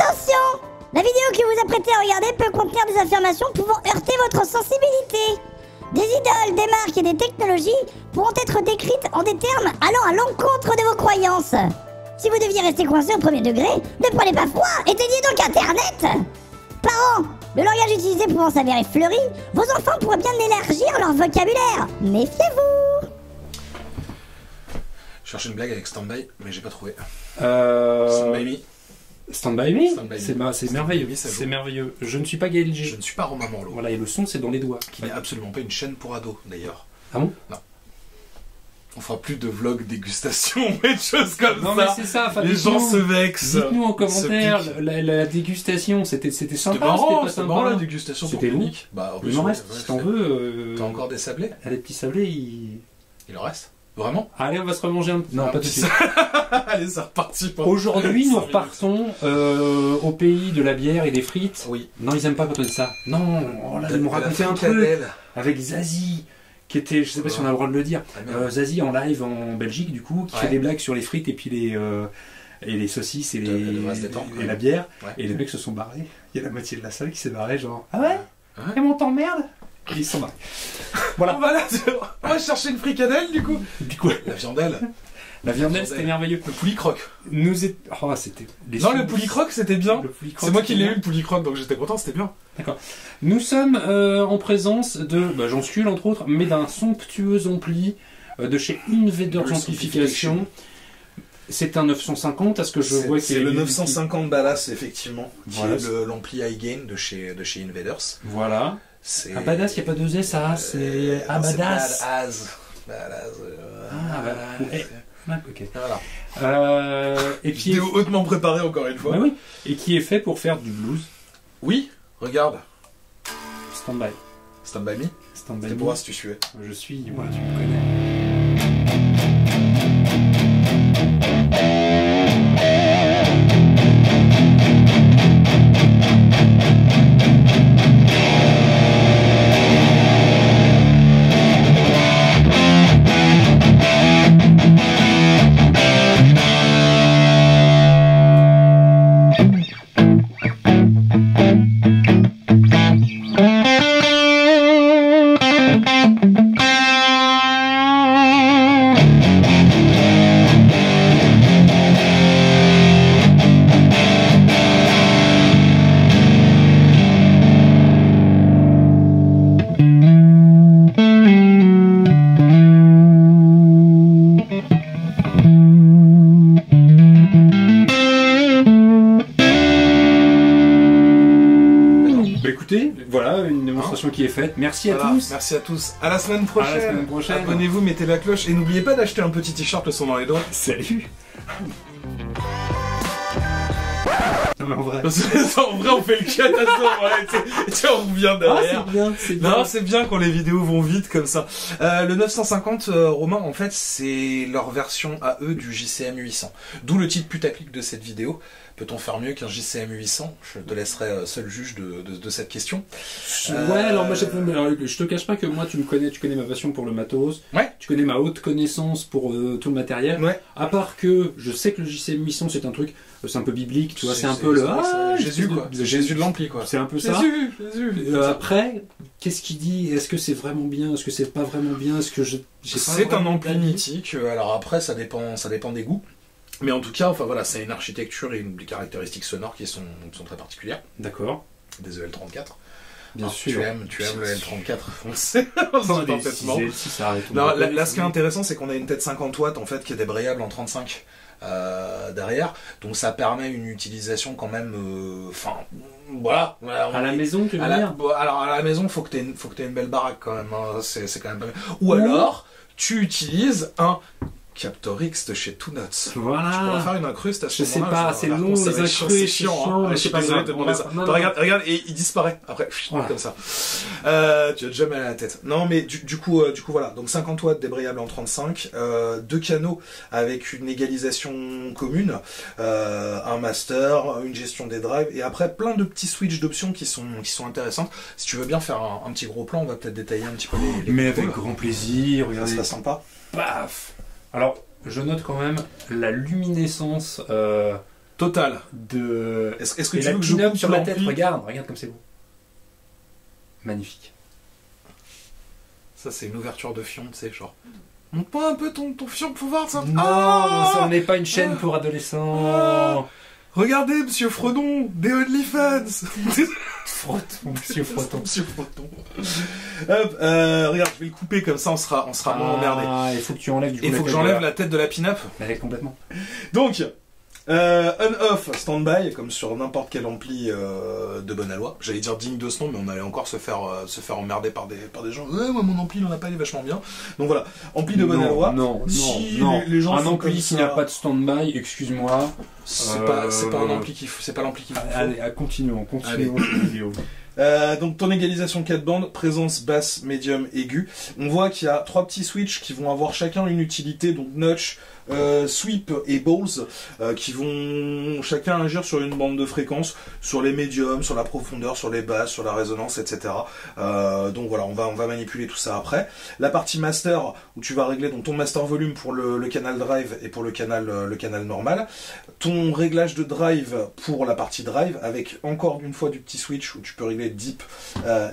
Attention! La vidéo que vous apprêtez à regarder peut contenir des affirmations pouvant heurter votre sensibilité. Des idoles, des marques et des technologies pourront être décrites en des termes allant à l'encontre de vos croyances. Si vous deviez rester coincé au premier degré, ne prenez pas froid, éteignez donc Internet. Parents, le langage utilisé pouvant s'avérer fleuri, vos enfants pourraient bien élargir leur vocabulaire. Méfiez-vous. Je cherche une blague avec Stand By, mais j'ai pas trouvé. Stand By Me. Stand By Me, c'est merveilleux. C'est merveilleux. Je ne suis pas Gaël G. Je ne suis pas Romain Morlot. Voilà, et le son, c'est dans les doigts. Qui n'est absolument pas une chaîne pour ados, d'ailleurs. Ah bon? Non. On fera plus de vlogs dégustation et de choses comme ça. Non mais c'est ça. Les gens se vexent. Dites-nous en commentaire la dégustation. C'était sympa. C'était marrant, c'était la dégustation. C'était long. Bah, il m'en reste. Si t'en veux. T'as encore des sablés? Les petits sablés, il en reste. Vraiment? Allez, on va se remanger un... Non, pas tout de suite. Allez, c'est reparti. Aujourd'hui, nous repartons au pays de la bière et des frites. Oui. Non, ils aiment pas quand on dit ça. Non, oh là, ils m'ont raconté un truc avec Zazie, qui était, je sais pas si on a le droit de le dire, Zazie en live en Belgique, du coup, qui fait des blagues sur les frites et puis les saucisses et la bière. Ouais. Et les mecs se sont barrés. Il y a la moitié de la salle qui s'est barrée, genre, ah ouais? Et on t'emmerde? Ils sont barrés. Voilà. On va chercher une fricadelle, du coup. Du coup, la viandelle. La viandelle, c'était merveilleux. Le poulicroque. Oh, c'était... Non, le poulicroque, c'était bien. C'est moi qui l'ai eu, le poulicroque, donc j'étais content, c'était bien. D'accord. Nous sommes en présence de Jean Skull, entre autres, mais d'un somptueux ampli de chez Invaders Amplification. C'est un 950, est-ce que je vois qu'il c'est le 950 Badass, effectivement, qui est l'ampli high gain de chez Invaders. Voilà. Un Badass, il n'y a pas deux S, ça, c'est un Badass. Ok. Voilà. Et qui vidéo hautement préparée encore une fois. Bah oui. Et qui est fait pour faire du blues. Oui, regarde. Stand By. Stand By Me. Stand By Me. C'était pour voir si tu suivais. Je suis, voilà, tu me connais. Voilà, une démonstration qui est faite. Merci à tous. Merci à tous. À la semaine prochaine. Abonnez-vous, mettez la cloche et n'oubliez pas d'acheter un petit t-shirt le son dans les doigts. Salut. Non mais en vrai. En vrai, on fait le cut à ça. On revient derrière. C'est bien, c'est bien. Non, c'est bien quand les vidéos vont vite comme ça. Le 950, Romain, en fait, c'est leur version à eux du JCM 800. D'où le titre putaclic de cette vidéo. Peut-on faire mieux qu'un JCM 800? Je te laisserai seul juge de cette question. Ouais, alors moi je te cache pas que moi tu connais ma passion pour le matos. Ouais. Tu connais ma haute connaissance pour tout le matériel. Ouais. À part que je sais que le JCM 800 c'est un truc, c'est un peu biblique, tu vois, c'est un peu le Jésus quoi. Jésus de l'ampli quoi. C'est un peu ça. Jésus. Après, qu'est-ce qu'il dit? Est-ce que c'est vraiment bien? Est-ce que c'est pas vraiment bien? Est-ce que c'est un ampli mythique. Alors après, ça dépend des goûts. Mais en tout cas, enfin voilà, c'est une architecture et des caractéristiques sonores qui sont très particulières. D'accord. Des EL34. Bien sûr. Tu aimes le L34 foncé. Non, là, ce qui est intéressant, c'est qu'on a une tête 50 watts en fait qui est débrayable en 35 derrière. Donc ça permet une utilisation quand même. Enfin, voilà. À la maison, tu veux dire? Alors à la maison, faut que t'aies une belle baraque quand même. Hein. C'est quand même pas mal. Ou alors, tu utilises un Captor X de chez Two Nuts. Voilà. Tu pourras faire une incruste à ce moment-là. Je sais pas, c'est long, les incrustes, c'est chiant. Je suis désolé de te demander ça. Regarde, et il disparaît après, comme ça. Tu as déjà mal à la tête. Non, mais du coup, voilà. Donc 50 watts débrayable en 35, deux canaux avec une égalisation commune, un master, une gestion des drives, et après plein de petits switches d'options qui sont intéressantes. Si tu veux bien faire un petit gros plan, on va peut-être détailler un petit peu les mais avec grand plaisir, regardez. Ça sera sympa. Paf. Alors, je note quand même la luminescence Total. Est-ce que tu veux que je coupe sur la tête? Regarde comme c'est beau. Magnifique. Ça, c'est une ouverture de fion, tu sais, genre. Montre-moi un peu ton fion pour voir ça. Non, ça n'est pas une chaîne pour adolescents. Regardez, monsieur Fredon, des OnlyFans. Froton, monsieur Froton. Monsieur Froton. Hop, regarde, je vais le couper comme ça, on sera moins emmerdé. Il faut que tu enlèves du coup. Il faut que j'enlève la tête de la pin-up. Complètement. Donc, on-off, stand-by, comme sur n'importe quel ampli de bonne aloi. J'allais dire digne de ce nom, mais on allait encore se faire emmerder par des gens. Ouais, moi mon ampli il en a pas, il est vachement bien. Donc voilà, ampli de bonne aloi. Non. Les gens un ampli qui n'a pas de stand-by, excuse-moi. C'est pas un ampli qui faut. C'est pas l'ampli qui faut. Allez, continuons cette vidéo. Donc ton égalisation 4 bandes, présence basse, médium, aiguë. On voit qu'il y a 3 petits switches qui vont avoir chacun une utilité, donc notch, sweep et balls, qui vont chacun agir sur une bande de fréquence, sur les médiums, sur la profondeur, sur les basses, sur la résonance, etc. Donc voilà, on va manipuler tout ça après. La partie master, où tu vas régler donc ton master volume pour le canal drive et pour le canal normal. Ton réglage de drive pour la partie drive, avec encore une fois du petit switch où tu peux régler deep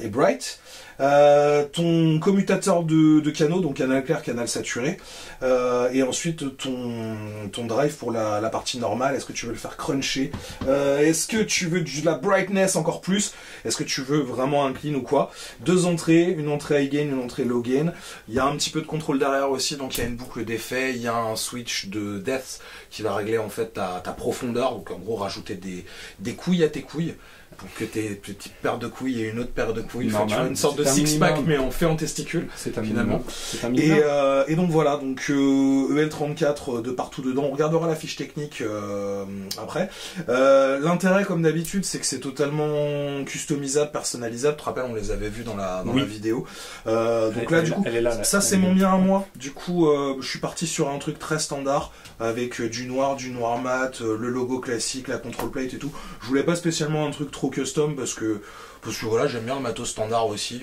et bright. Ton commutateur de canaux, donc canal clair, canal saturé, et ensuite ton drive pour la partie normale. Est-ce que tu veux le faire cruncher, est-ce que tu veux de la brightness encore plus, est-ce que tu veux vraiment un clean ou quoi. 2 entrées, une entrée high gain, une entrée low gain. Il y a un petit peu de contrôle derrière aussi, donc il y a une boucle d'effet, il y a un switch de depth qui va régler en fait ta profondeur, donc en gros rajouter des couilles à tes couilles, pour que tes petites paires de couilles et une autre paire de couilles. Enfin, tu vois, une sorte de six-pack, mais on fait en testicule. C'est un finalement. Et donc voilà, donc EL34 de partout dedans. On regardera la fiche technique après. L'intérêt, comme d'habitude, c'est que c'est totalement customisable, personnalisable. Tu te rappelles, on les avait vus dans la vidéo. Donc là, du coup, ça c'est mon mien à moi. Du coup, je suis parti sur un truc très standard, avec du noir mat, le logo classique, la control plate et tout. Je voulais pas spécialement un truc trop custom parce que voilà, j'aime bien le matos standard aussi.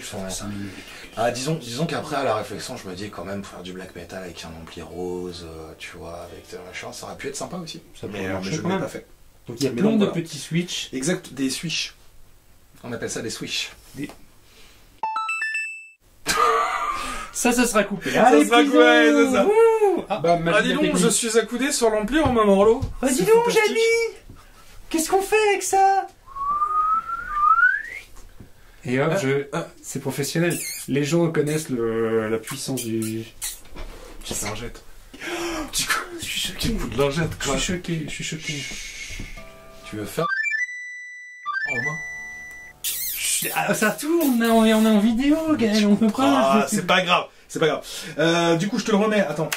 Disons qu'après à la réflexion je me dis quand même faire du black metal avec un ampli rose, tu vois, avec machin, ça aurait pu être sympa aussi. Mais je ne l'ai pas fait. Donc il y a plein de petits switches. Exact, des switches. On appelle ça des switches. Ça sera coupé. Ça sera coupé, c'est ça. Dis donc, je suis accoudé sur l'ampli en main dans l'eau. Dis donc, Jamie, qu'est-ce qu'on fait avec ça? Et hop, c'est professionnel. Les gens connaissent la puissance du... C'est lingette. Du coup, je suis choqué. Du coup de lingette, quoi. Je suis choqué. Tu veux faire... Ça tourne, on est en vidéo, Gaël, on peut pas... c'est pas grave. Du coup, je te le remets, attends.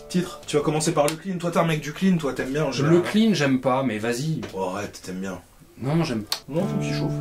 Titre, tu vas commencer par le clean. Toi, t'es un mec du clean, toi, t'aimes bien en général. Le clean, j'aime pas, mais vas-y. Oh, arrête, t'aimes bien. Non, j'aime pas. Non, faut que tu chauffes.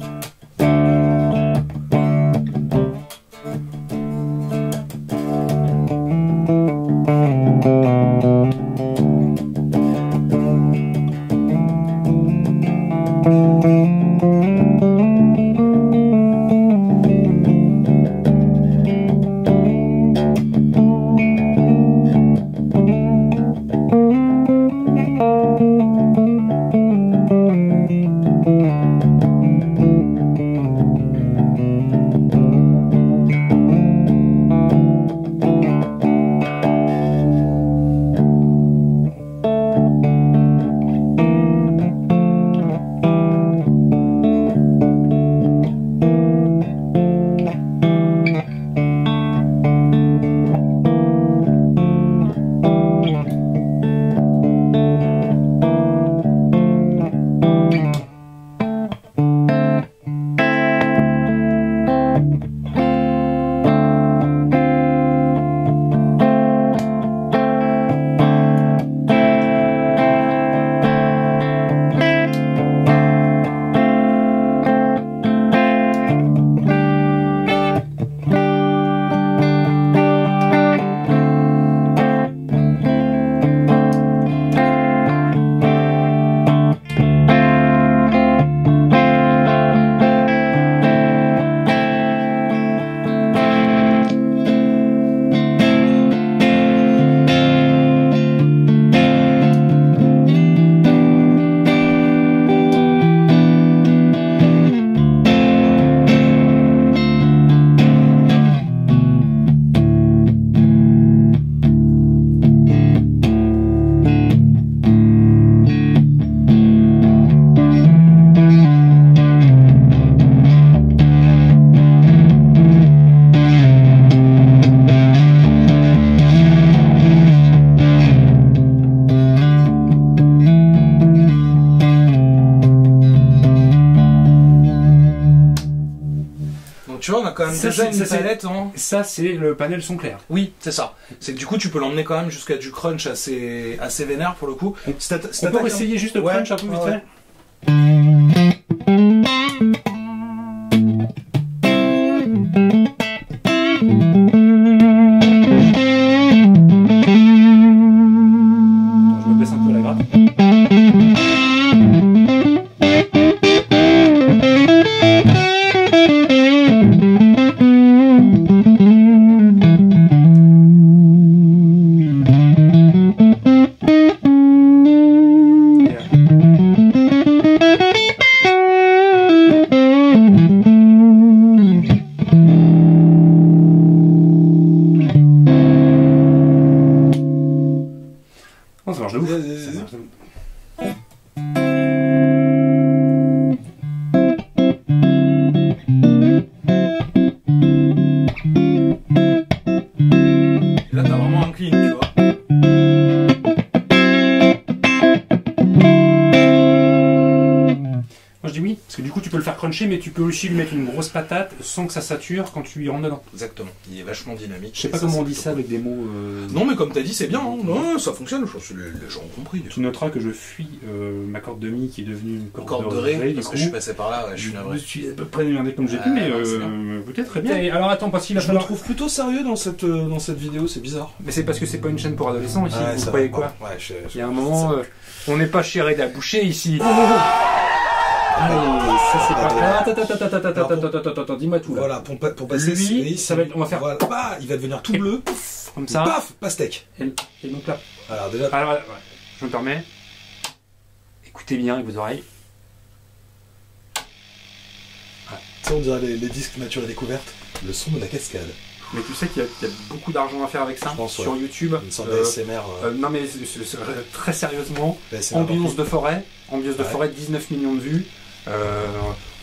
tu vois, on a quand même déjà une palette en... Ça, c'est le panel son clair. Oui, c'est ça. C'est que du coup, tu peux l'emmener quand même jusqu'à du crunch assez vénère pour le coup. On peut essayer juste le crunch un peu vite fait. Je me baisse un peu la gratte. Ça marche de ouf. Ça marche de ouf. Et là, t'as vraiment un clean, tu vois. Moi je dis oui, parce que du coup tu peux le faire cruncher, mais tu peux aussi lui mettre une grosse patate sans que ça sature quand tu y rentres dedans. Exactement, il est vachement dynamique. Je sais pas comment on dit ça avec des mots. Non, mais comme t'as dit, c'est bien, hein. Non, ça fonctionne, je pense que les gens ont compris. Tu noteras que je fuis ma corde de mi qui est devenue une corde de ré, parce que je suis passé par là, ouais, je suis navré. Je suis à peu près énervé comme j'ai pu, mais peut-être très bien. Et alors attends, parce qu'il a Je me trouve plutôt sérieux dans cette vidéo, c'est bizarre. Mais c'est parce que c'est pas une chaîne pour adolescents ici, Ouais, vous croyez quoi? Ouais, il y a un moment, on n'est pas chez Reda Boucher ici. Allez, ça c'est pas... Attends, dis-moi tout là. Voilà, pour passer lui, ça va être, on va faire... Voilà, bah, il va devenir tout bleu, comme ça. Paf, pastèque. Et donc là... Alors déjà... Alors, ouais, je me permets. Écoutez bien avec vos oreilles. Tu sais, on dirait les disques nature et découverte. Le son de la cascade. Mais tu sais qu'il y a beaucoup d'argent à faire avec ça sur YouTube. Une sorte d'ASMR. Non mais très sérieusement, ambiance de forêt, 19 millions de vues.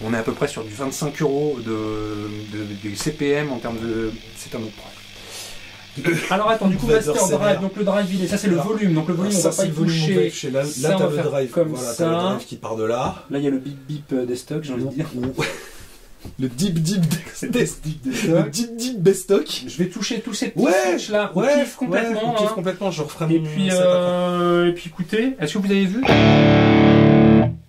On est à peu près sur du 25 € de CPM en termes de... C'est un autre problème. Alors attends, du coup, Master Drive, donc le drive il est, ça c'est le volume, donc le volume on va pas y toucher. Là t'as le drive comme voilà, ça. T'as le drive qui part de là. Là il y a le bip bip des stocks, j'ai envie de dire. Le deep bestock. Je vais toucher tous ces petits switches là, on kiffe complètement. On kiffe complètement, je referai mon... Et puis écoutez, est-ce que vous avez vu?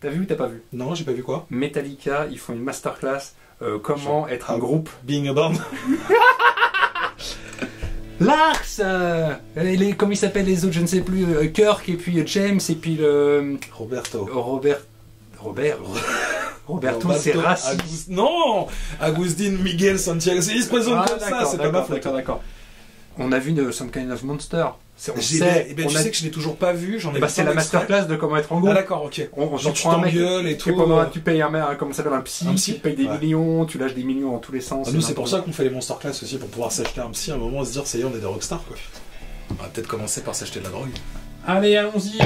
T'as vu ou t'as pas vu? Non, j'ai pas vu quoi. Metallica, ils font une masterclass comment être un groupe. Being a band. Lars comment ils s'appellent les autres, je ne sais plus, Kirk et puis James et puis le... Roberto, c'est raciste. Non, Agustin Miguel Santiago, il se présente comme ça, c'est pas ma faute. D'accord. On a vu Some Kind of Monster. Tu sais que je l'ai toujours pas vu, j'en ai c'est la masterclass de comment être en groupe. Ah d'accord, ok. Genre tu t'engueules et tout. Tu payes comment ça s'appelle, un psy, tu payes des millions, tu lâches des millions dans tous les sens. Nous c'est pour ça qu'on fait les masterclass aussi, pour pouvoir s'acheter un psy à un moment, se dire ça y est, on est des rockstars quoi. On va peut-être commencer par s'acheter de la drogue. Allez, allons-y.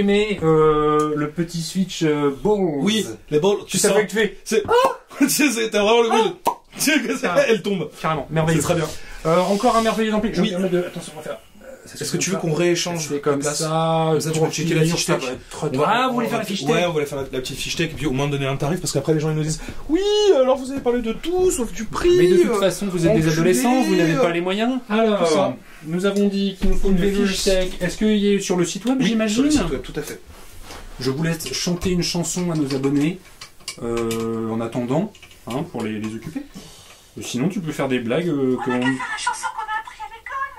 aimé le petit Switch Balls? Oui, les balls. Tu savais que tu fais. C'est t'as vraiment le bruit de... Elle tombe. Carrément, merveilleux. C'est très bien. Encore un merveilleux ampli. Oui. Attention, on va faire. Est-ce que tu veux qu'on rééchange c'est comme ça, tu peux checker la fiche tech. Vous voulez faire la fiche tech? Ouais, on voulait faire la petite fiche tech et puis au moins donner un tarif parce qu'après les gens ils nous disent oui, alors vous avez parlé de tout sauf du prix. Mais de toute façon, vous êtes des adolescents, vous n'avez pas les moyens. Alors, nous avons dit qu'il nous faut une fiche tech. Est-ce qu'il y a sur le site web, j'imagine? Sur le site web, tout à fait. Je vous laisse chanter une chanson à nos abonnés en attendant, pour les occuper. Sinon, tu peux faire des blagues On a qu'à faire la chanson qu'on a appris à l'école.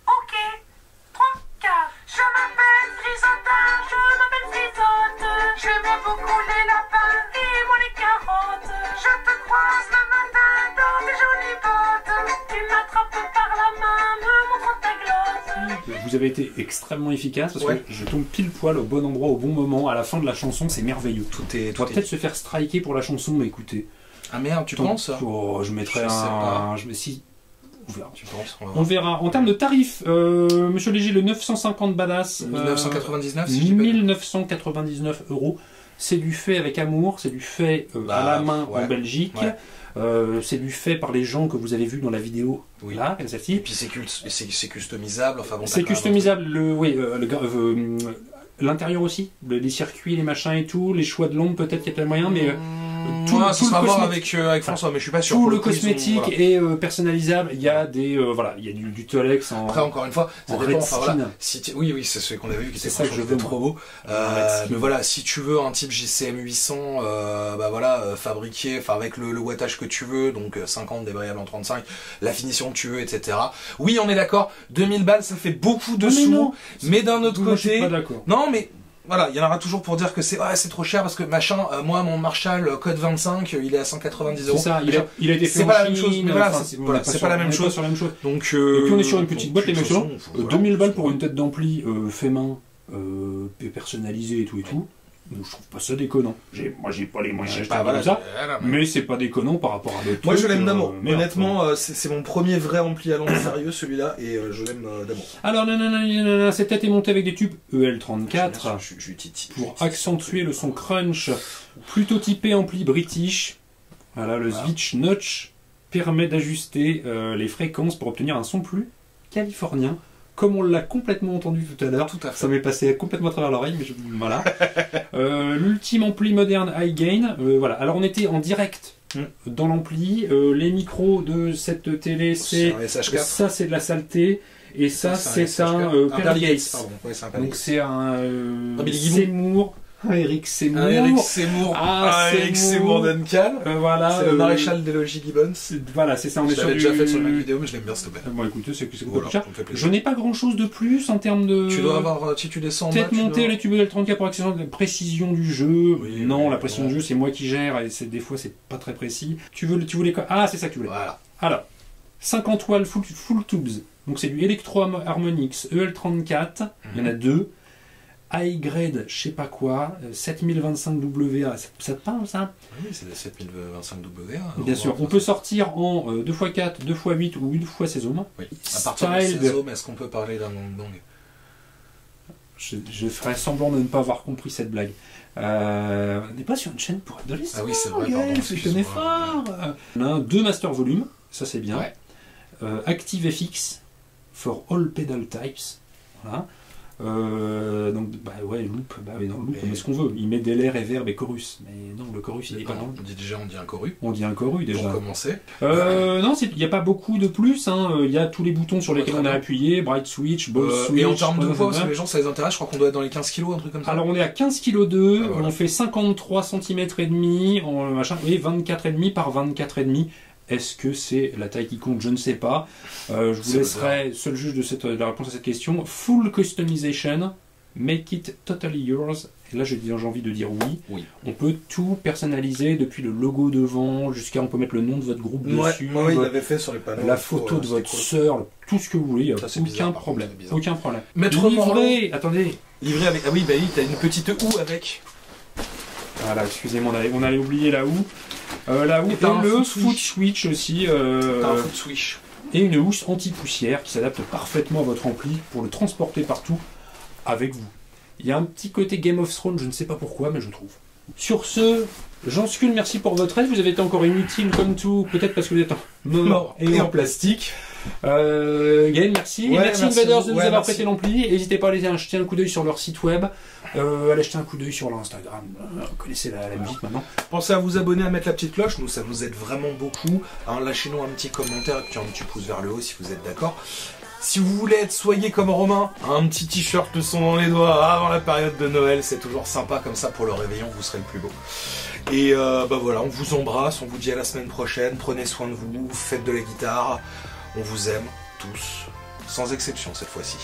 Ok. 3, 4. Je m'appelle Frisotta, je m'appelle Frisotte. J'aimais beaucoup les lapins et moi les carottes. Je te croise le matin dans tes jolies bottes. Tu m'attrapes par la main, me montre ta glotte. Vous avez été extrêmement efficace parce que je tombe pile poil au bon endroit, au bon moment. À la fin de la chanson, c'est merveilleux. On va peut-être se faire striker pour la chanson, mais écoutez. Ah merde, tu penses? Je mettrais si. On verra. Tu penses? On verra. En termes de tarifs, Monsieur Léger, le 950 Badass. 1999, 1999 €. C'est du fait avec amour, c'est du fait à la main en Belgique. Ouais. C'est du fait par les gens que vous avez vus dans la vidéo. Oui. Là, celle-ci. Et puis c'est customisable. Enfin bon. C'est customisable. L'intérieur aussi, les circuits, les machins et tout, les choix de l'ombre, peut-être qu'il y a plein de moyens, mais tout le voir avec François, mais je suis pas sûr. Tout le cosmétique est personnalisable. Il y a des il y a du Tolex en. Après encore une fois, ça dépend. Enfin, voilà. Oui, c'est celui qu'on avait vu qui était trop beau. Mais voilà, si tu veux un type JCM 800, fabriqué, avec le wattage que tu veux, donc 50 débrayable en 35, la finition que tu veux, etc. Oui, on est d'accord. 2000 balles, ça fait beaucoup de sous, mais d'un autre côté, je suis pas d'accord. Non, mais voilà, il y en aura toujours pour dire que c'est trop cher parce que machin, moi mon Marshall Code 25, il est à 190 €. C'est ça, il a été fait c'est en pas la Chine, même chose. C'est pas la même chose. Donc et puis on est sur une petite boîte, les mecs, 2000 balles pour une tête d'ampli fait main, personnalisée et tout. Donc, je trouve pas ça déconnant. Moi, j'ai pas les moyens d'acheter comme ça, mais c'est pas déconnant par rapport à d'autres. Moi, je l'aime d'amour. Honnêtement, c'est mon premier vrai ampli à lampe sérieux, celui-là, et je l'aime d'amour. Alors, cette tête est montée avec des tubes EL34 pour accentuer le son crunch. Plutôt typé ampli british. Voilà, le switch notch permet d'ajuster les fréquences pour obtenir un son plus californien. Comme on l'a complètement entendu tout à l'heure, ça m'est passé complètement à travers l'oreille, mais voilà. L'ultime ampli moderne high gain, voilà. Alors on était en direct dans l'ampli, les micros de cette télé, ça c'est de la saleté, et ça c'est un Perligates. Donc c'est un Seymour. Eric Seymour. Eric Seymour Duncan. Voilà. C'est le maréchal des logis Gibbons. Voilà, c'est ça. On est sur déjà fait sur le même vidéo, mais je l'aime bien, s'il te plaît. Bon, écoutez, c'est je n'ai pas grand chose de plus en termes de. Tu dois avoir, si tu descends en bas. Tête montée, les tubes L34 pour accélérer la précision du jeu. Non, la précision du jeu, c'est moi qui gère, et des fois, c'est pas très précis. Tu voulais quoi? Ah, c'est ça que tu voulais. Voilà. Alors, 50 watts full tubes. Donc, c'est du Electro Harmonix EL34. Il y en a deux. High grade, je sais pas quoi, 7025 WA, ça te parle ça? Oui, c'est des 7025 WA. Bien sûr, on peut sortir en 2x4, 2x8 ou 1x16 ohms. Oui. À partir de 16 ohms, est-ce qu'on peut parler d'un gangbang? Je ferais semblant de ne pas avoir compris cette blague. On n'est pas sur une chaîne pour adolescents. Ah oui, c'est vrai, pardon. Je tenais fort. On a 2 master volume, ça c'est bien. Ouais. Active FX for all pedal types. Voilà. Donc loop, loop, on met ce qu'on veut. Il met délai, reverb et chorus. Mais non, le chorus il est pas dans. On dit un chorus. On dit un chorus déjà. Pour commencer. Non, il n'y a pas beaucoup de plus. Il y a tous les boutons sur lesquels on a appuyé, bright switch, ball switch. Et en termes de poids, parce que les gens ça les intéresse, je crois qu'on doit être dans les 15 kg, un truc comme ça. Alors on est à 15 kg 2, on fait 53 cm et demi, et 24,5 par 24,5. Est-ce que c'est la taille qui compte? Je ne sais pas. Je vous laisserai, seul juge de la réponse à cette question. Full customization, make it totally yours. Et là, j'ai envie de dire oui. On peut tout personnaliser, depuis le logo devant, jusqu'à on peut mettre le nom de votre groupe dessus. Oui, il l'avait fait sur les panneaux. La photo de votre sœur, tout ce que vous voulez, il n'y a aucun problème. Aucun problème. Livré, attendez. Livré avec. Ah oui, t'as une petite houe avec. Voilà, excusez-moi, on allait oublier la houe. La houe et le foot switch aussi. Un foot switch. Et une housse anti-poussière qui s'adapte parfaitement à votre ampli pour le transporter partout avec vous. Il y a un petit côté Game of Thrones, je ne sais pas pourquoi, mais je trouve. Sur ce, Jean Skull, merci pour votre aide. Vous avez été encore inutile comme tout, peut-être parce que vous êtes mort et en plastique. Gaël, merci. Ouais, merci Invaders de nous avoir prêté l'ampli. N'hésitez pas à aller jeter un coup d'œil sur leur site web, aller jeter un coup d'œil sur leur Instagram. Vous connaissez la musique maintenant. Pensez à vous abonner, à mettre la petite cloche, nous ça nous aide vraiment beaucoup. Hein, lâchez-nous un petit commentaire et puis un petit pouce vers le haut si vous êtes d'accord. Si vous voulez être soigné comme Romain, un petit t-shirt le son dans les doigts avant la période de Noël, c'est toujours sympa comme ça pour le réveillon, vous serez le plus beau. Et voilà, on vous embrasse, on vous dit à la semaine prochaine, prenez soin de vous, faites de la guitare, on vous aime tous, sans exception cette fois-ci.